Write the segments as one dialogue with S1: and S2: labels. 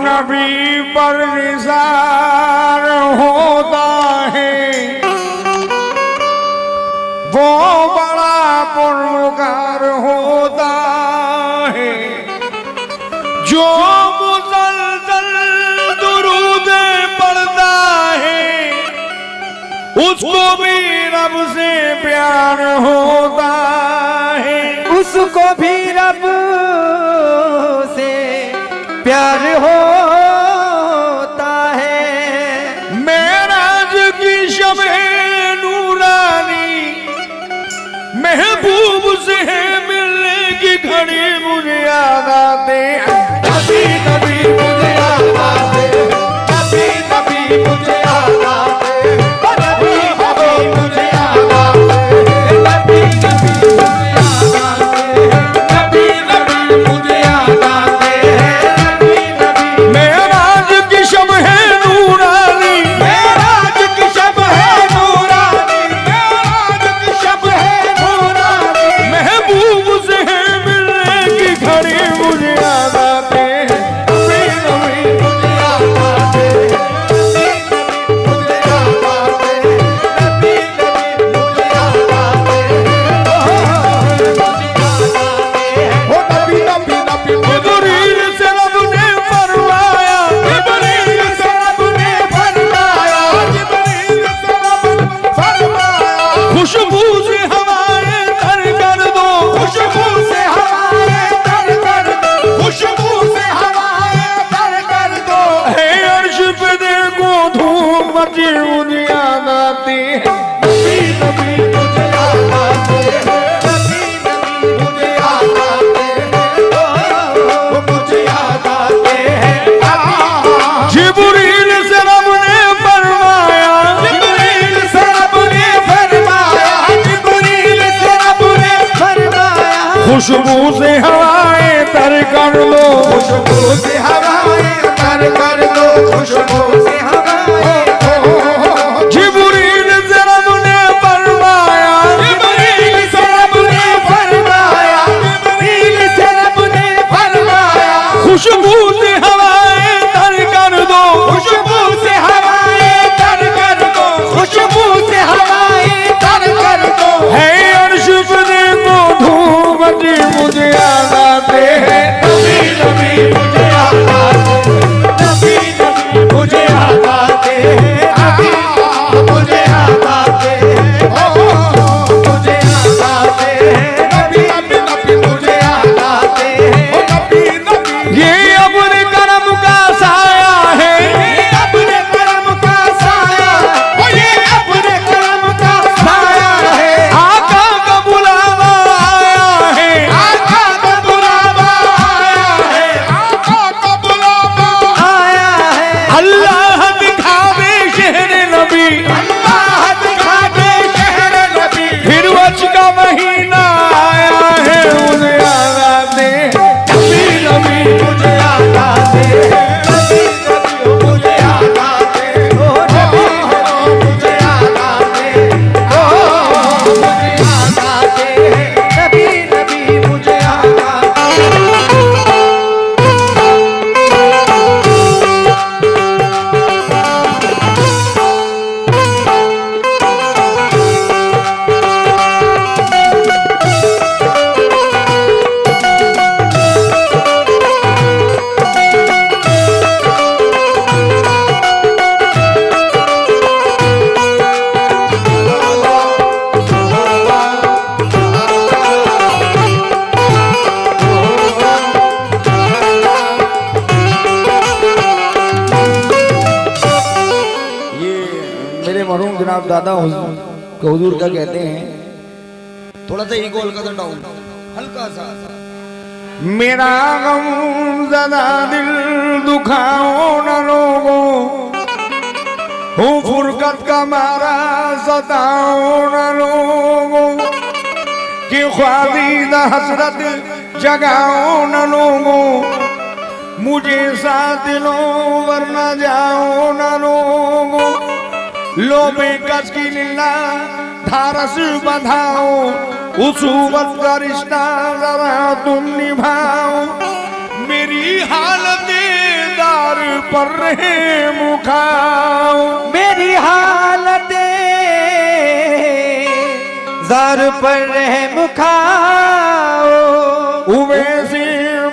S1: नबी पर निसार होता है वो बड़ा पुरकार होता है। जो मुसलसल दुरूद पढ़ता है उसको भी रब से प्यार होता है।
S2: उसको भी रब से प्यार होता है।
S1: मेराज की शब-ए नूरानी महबूब से मिलने की घड़ी मुझे याद आते
S2: कभी कभी मुझे याद आते, कभी कभी मुझे याद आते, कभी कभी मुझे याद आते, कभी कभी मुझे याद आते, कभी कभी
S1: मेराज की शब-ए नूरानी,
S2: मेराज की शब-ए नूरानी, मेराज की शब-ए नूरानी,
S1: महबूब से मिलने की घड़ी मुझे याद आते
S2: कभी कभी मुझे याद आते, कभी कभी मुझे याद आते, कभी कभी मुझे याद आते,
S1: हो नबी नबी नबी जिब्रील से रब ने फरमाया,
S2: जिब्रील से रब ने फरमाया, जिब्रील से रब ने फरमाया,
S1: खुशबू से हवाएं तर कर दो,
S2: खुशबू से हवाएं तर कर दो, खुशबू से हवाएं तर कर दो,
S1: है अर्श पे देखो धूप मची मुझे याद आती है।
S2: नबी नबी मुझे याद आते हैं, नबी नबी मुझे याद आते हैं, मुझे याद आते हैं।
S1: जिब्रील से रब ने फरमाया,
S2: जिब्रील से रब ने फरमाया, जिब्रील से रब ने फरमाया,
S1: खुशबू से हवाएं तर कर दो,
S2: खुशबू से हवाएं तर कर दो, खुशबू से हवाएं
S1: जिब्रील से रब ने फरमाया,
S2: जिब्रील से रब ने फरमाया, जिब्रील से रब ने फरमाया,
S1: खुशबू से हवाएं तर कर दो,
S2: खुशबू से हवाएं तर कर दो, खुशबू से हवाएं तर कर दो,
S1: है अर्श पे देखो धूप मची मुझे याद आते हैं।
S2: नबी नबी मुझे याद आते, नबी नबी मुझे याद आते हैं, नबी मुझे याद आते हैं, मुझे याद आते हैं, नबी नबी मुझे याद आते हैं, नबी नबी
S1: ये अपने करम का साया है,
S2: ये अपने करम का साया, ओ ये अपने करम का साया है,
S1: आका का बुलावा आया है,
S2: आका का बुलावा आया है, आका का बुलावा आया है,
S1: अल्लाह दिखावे शहर नबी,
S2: अल्लाह दिखा दे शहर नबी,
S1: फिर वच का महीना आया है मुझे याद आते हैं।
S2: नबी नबी मुझे याद आते हैं, नबी नबी मुझे याद आते हैं, ओ नबी नबी मुझे याद आते हैं, ओ मुझे याद आते हैं, नबी नबी मुझे याद आते हैं।
S1: मेरे मरहूम जनाब दादा हुजूर का कहते हैं, थोड़ा सा ईगो हल्का सा डाउन, हल्का सा। मेरा गम ज़दा दिल दुखाओ न लोगों, हूँ फुरकत का मारा सताओ न लोगों, कि ख्वाबीदा हसरत जगाओ न लोगों, मुझे साथ लो वरना जाओ न लोगों, लो बेकस की लीला धारस बंधाओ, उसूबत का रिश्ता जरा तुम निभाओ, मेरी हालत दार पर रहे मुखाओ
S2: मेरी हालतें जार पर रहे मुखाओ
S1: उवैसे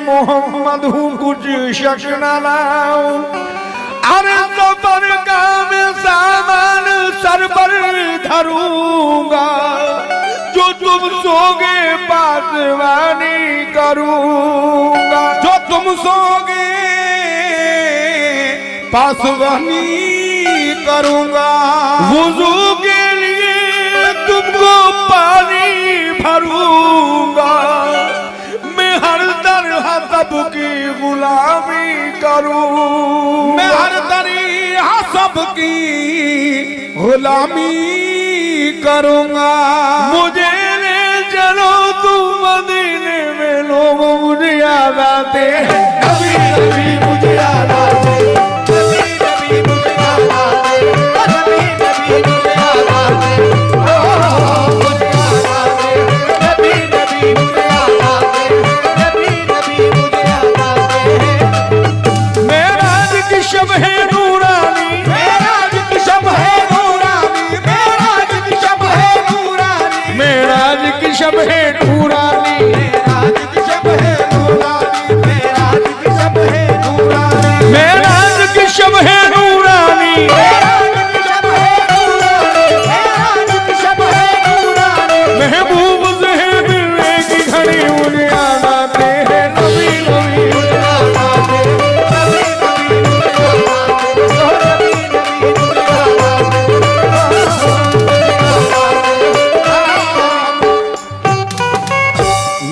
S1: मोहम्मद हूँ कुछ शक न लाओ अरे सफर का मैं सामान सर पर धरूंगा जो तुम सोगे पासवानी करूंगा
S2: जो तुम सोगे पासवानी करूंगा
S1: वुजू के लिए तुमको पानी भरूंगा मैं हर तरह सबकी गुलामी करूं
S2: मैं हर तरह सबकी गुलामी करूंगा
S1: मुझे ले चलो तुम मदीने में लोग मुझे याद आते
S2: नबी नबी मुझे याद आते नबी नबी मुझे याद आते नबी नबी मुझे याद आते मुझे याद आते नबी नबी मुझे याद आते नबी नबी मुझे याद आते
S1: मेराज की शब है नूरानी
S2: मेराज की शब है नूरानी मेराज की शब है नूरानी
S1: मेराज की शब है नूरानी
S2: मेराज की शब है नूरानी मेराज की शब है नूरानी
S1: मेराज की शब है नूरानी महबूब से मिलने की घड़ी मुझे याद आते हैं नबी नबी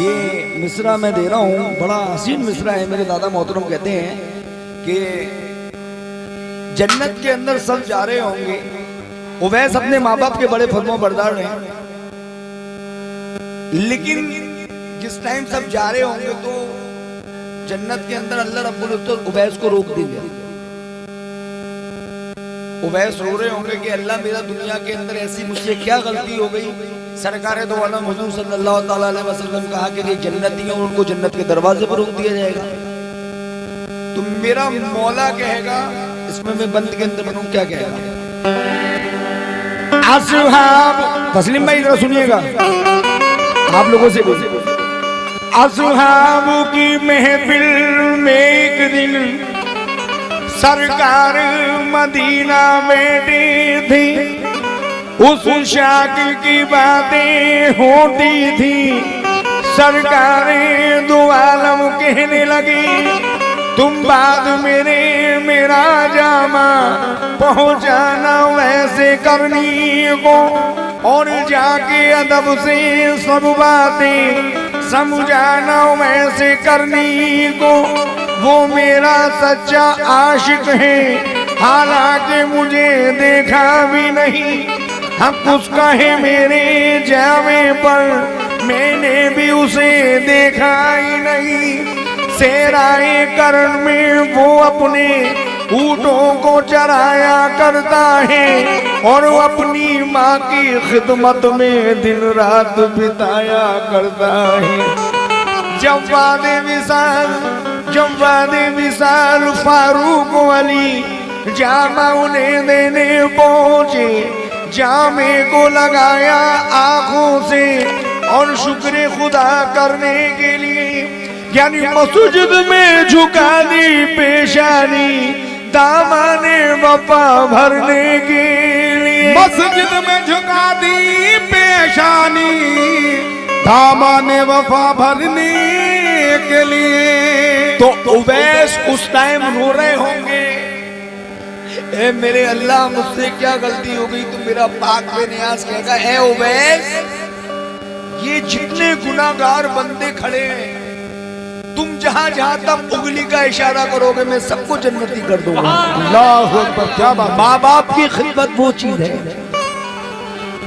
S3: ये मिसरा मैं दे रहा हूँ, बड़ा हसीन मिसरा है। मेरे दादा मोहतरम कहते हैं कि जन्नत के अंदर सब जा रहे होंगे, उवैस अपने माँ बाप के बड़े फर्मों बरदार हैं, लेकिन जिस टाइम सब जा रहे होंगे तो जन्नत के अंदर अल्लाह रब्बुल इज्जत उवैस को रोक देंगे। उवैस रो रहे होंगे कि अल्लाह मेरा दुनिया के अंदर ऐसी मुझसे क्या गलती हो गई। सरकार दो आलम हुजूर सल्लल्लाहु ताला अलैहि वसल्लम कहा कि जन्नती हैं उनको जन्नत के दरवाजे पर रोक दिया जाएगा। तो मेरा मौला कहेगा, इसमें मैं बंद के अंदर बनूं, क्या कहेगा?
S1: असहाब
S3: तस्लीम भाई जरा सुनिएगा, आप लोगों से बोलिए।
S1: असहाब की महफिल में एक दिन सरकार मदीना बैठी थी, उस शाकिर की बातें होती थी। सरकार दो आलम कहने लगी तुम बाद मेरा जामा पहुंचाना वैसे करनी को और जाके अदब से सब बातें समझाना वैसे करनी को। वो मेरा सच्चा आशिक है, हालांकि मुझे देखा भी नहीं। हक उसका है मेरे जामे पर, मैंने भी उसे देखा ही नहीं। सेराए करण में वो अपने ऊँटों को चराया करता है और वो अपनी माँ की खिदमत में दिन रात बिताया करता है। जब वादे विसाल फारूक अली जामा उन्हें देने पहुंचे, जामे को लगाया आंखों से और शुक्र खुदा करने के लिए यानी मस्जिद में झुका दी पेशानी दामाने वफा भरने के लिए।
S2: मस्जिद में झुका दी पेशानी दामाने वफा भरने के लिए।
S3: तो उवैस उस टाइम रो रहे होंगे, ए मेरे अल्लाह मुझसे क्या गलती हो गई। तो मेरा पाक बेनियाज कहेगा, ए उवैस ये जितने गुनाहगार बंदे खड़े हैं, तुम जहां जहां तक उंगली का इशारा करोगे मैं सबको जन्नती कर दूंगा।
S2: अल्लाहु अकबर, क्या बात।
S3: माँ बाप की खिदमत वो चीज है।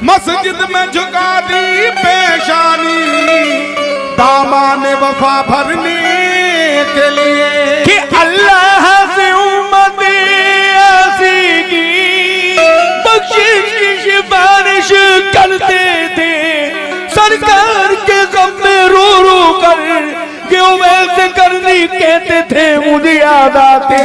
S2: मस्जिद में झुका दी पेशानी दामाने वफा भरने के लिए
S1: कि अल्लाह से उम्मत ऐसी की बख्शिश की सिफारिश करते थे। सरकार के गम में रो रो कर क्यों वैसे करनी कहते थे, मुझे याद आते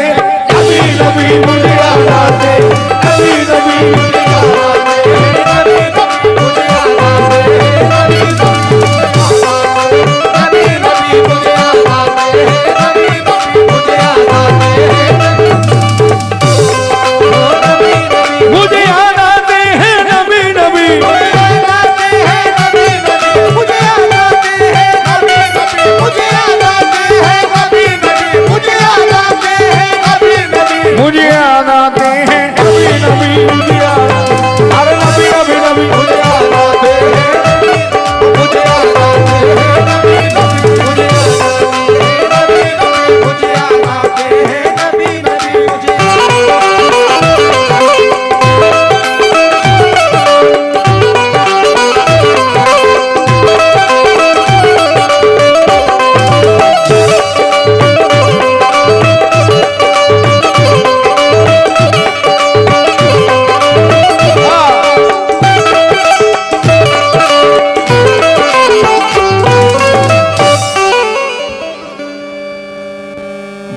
S1: मुझे याद आते हैं नबी नबी मुझे याद अरे नबी नबी नबी
S2: मुझे याद आते हैं, मुझे याद आते हैं, नबी नबी मुझे याद आते हैं, नबी नबी मुझे याद आते हैं, नबी नबी मुझे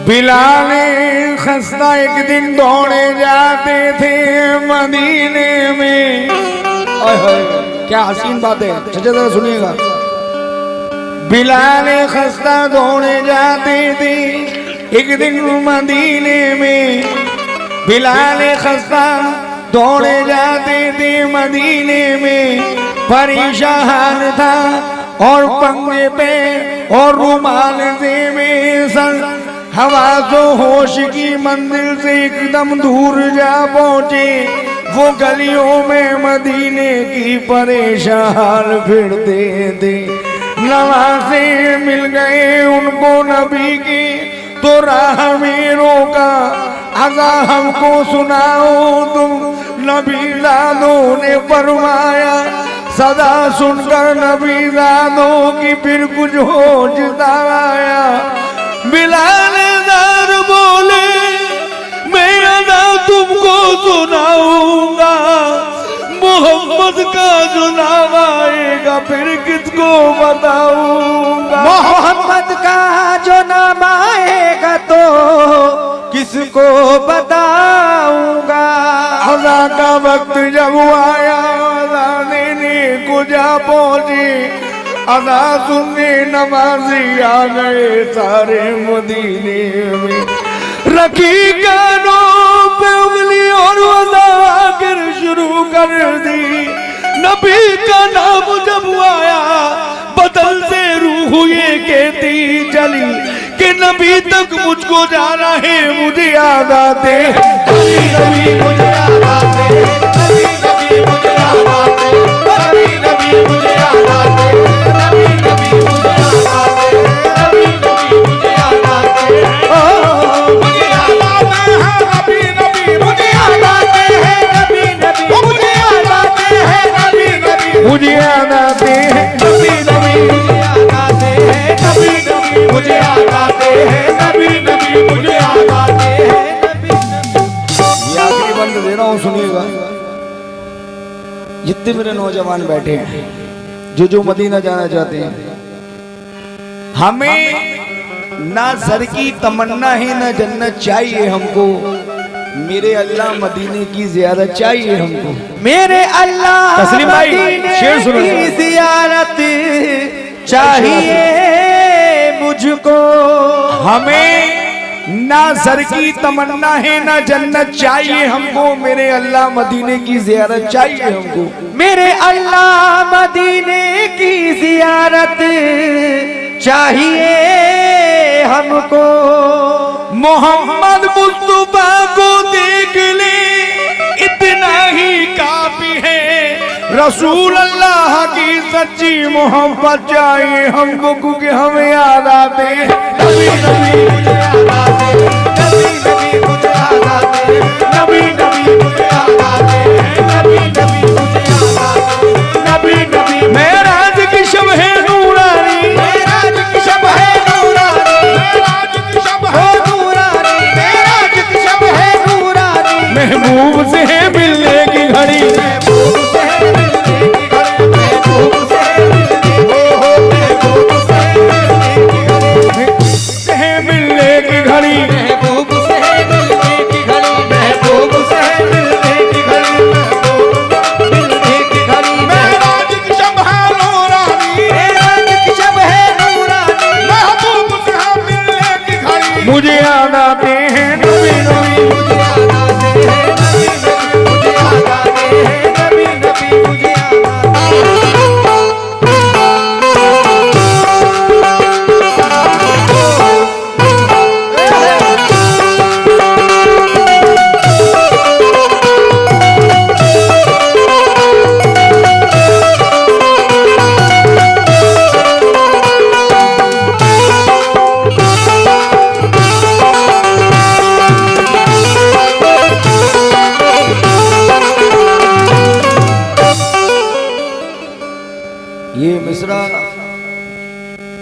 S1: बिलाल खस्ता एक दिन दौड़े जाते थे मदीने में। ओए होए, क्या हसीन बात है, अच्छे तरह सुनिएगा। बिलाल खस्ता दौड़े जाते थे एक दिन मदीने में। बिलाल खस्ता दौड़े जाते थे मदीने में। परेशान था और पंगे पे और रुमाल से में सर हवासो होश की मंजिल से एकदम दूर जा पहुंचे। वो गलियों में मदीने की परेशान फिरते थे। नवासे मिल गए उनको नबी की तो राह में रोका। अज़ा हमको सुनाओ तुम, नबी ज़ादों ने फरमाया। सदा सुनकर नबी ज़ादों की फिर कुछ होश आया। बिलाल ज़ार बोले मैं अदा तुमको सुनाऊंगा। मोहम्मद का जो नाम आएगा फिर किसको बताऊंगा।
S2: मोहम्मद का जो नाम आएगा तो किसको बताऊंगा।
S1: अज़ा का वक्त जब आया अज़ा देने को जा पहुंचे। अज़ा सुनने नमाजी आ गए सारे मदीने में। रखी कानों पे उंगली और अज़ा आकर शुरू कर दी। नबी का नाम जब आया बदल से रूह ये कहती चली कि नबी तक मुझको जाना है। मुझे याद आते
S2: नबी नबी मुझे याद आते हैं, नबी नबी मुझे याद आते हैं, नबी नबी मुझे याद आते हैं, नबी नबी मुझे याद आते हैं, नबी नबी मुझे याद आते हैं, मुझे याद आते हैं, नबी नबी मुझे याद आते हैं, नबी नबी मुझे याद आते हैं, नबी नबी
S1: मुझे याद आते हैं।
S2: नबी नबी मुझे याद आते हैं, नबी नबी मुझे याद आते हैं, नबी नबी मुझे याद आते हैं, नबी नबी।
S1: ये आखिरी बंद दे रहा हूँ, सुनिएगा। जितने मेरे नौजवान बैठे हैं जो मदीना जाना चाहते हैं, हमें ना सर की तमन्ना है ना जन्नत चाहिए हमको। मेरे अल्लाह मदीने की ज़ियारत चाहिए हमको।
S2: मेरे अल्लाह
S1: तस्लीम भाई,
S2: मदीने
S1: शेर सुनो।
S2: की ज़ियारत चाहिए मुझको।
S1: हमें ना सर की तमन्ना है ना जन्नत चाहिए हमको। मेरे अल्लाह मदीने की ज़ियारत चाहिए हमको।
S2: मेरे अल्लाह मदीने की ज़ियारत चाहिए हमको।
S1: मोहम्मद मुस्तफा को देख ले इतना ही काफी है। रसूल अल्लाह की सच्ची मोहब्बत चाहिए हमको, क्योंकि हमें याद आते हैं
S2: नबी नबी मुझे याद आते हैं, नबी नबी मुझे याद आते हैं, नबी नबी मुझे याद आते हैं, नबी नबी मुझे याद आते हैं, नबी नबी
S1: मेराज की शब है नूरानी।
S2: मेराज की शब है नूरानी, मेराज की शब है नूरानी, मेराज की शब है नूरानी।
S1: महबूब से है मिलने की घड़ी।
S2: महबूब से है मिलने की घड़ी, महबूब से है मिलने की, महबूब से है मिलने की घड़ी।
S1: है मिलने की
S3: मिसरा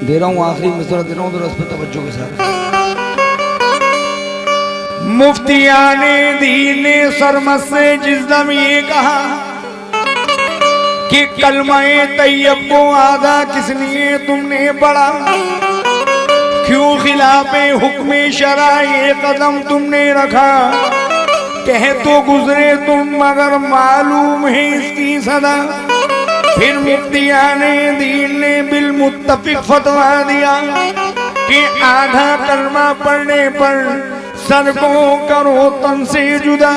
S3: दे रहा हूं, आखिरी मिसरा दे रहा हूं, तो रस पे तवज्जो के साथ।
S1: मुफ्तियाने दीन ने सरमत से जिस दम ये कहा कि कलमाए तैयब को आधा किस लिए तुमने पढ़ा, क्यों खिलाफे हुक्म शरा ये कदम तुमने रखा, कह तो गुजरे तुम मगर मालूम है इसकी सदा। फिर मुफ्तियाने दीन ने बिल मुत्तफिक फतवा दिया कि आधा कलमा पढ़ने पर सर को करो तन से जुदा,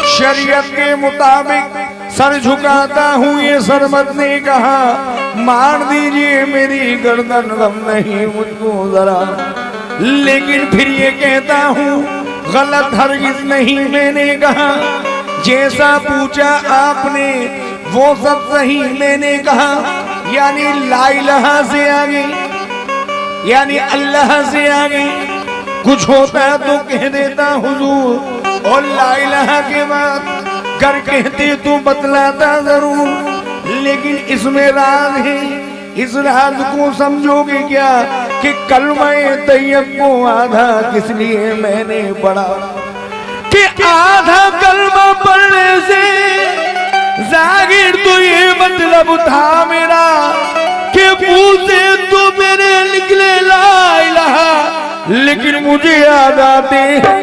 S1: शरीयत के मुताबिक सर झुकाता हूँ ये सरमत ने कहा, मार दीजिए मेरी गर्दन गम नहीं मुझको जरा, लेकिन फिर ये कहता हूँ गलत हरगिज नहीं मैंने कहा, जैसा पूछा आपने वो सब सही मैंने कहा, यानी ला इलाहा से आगे, यानी अल्लाह से आगे कुछ होता तो कह देता हुजूर, और ला इलाहा के बाद कर कहते तो बतलाता जरूर, लेकिन इसमें राज है, इस राज को समझोगे क्या कि कलमाए तैयब को आधा किस लिए मैंने पढ़ा, कि आधा कलमा पढ़ने से जाहिर तो ये मतलब था मेरा कि मुंह से तो मेरे निकले ला इलाहा, लेकिन मुझे याद आते हैं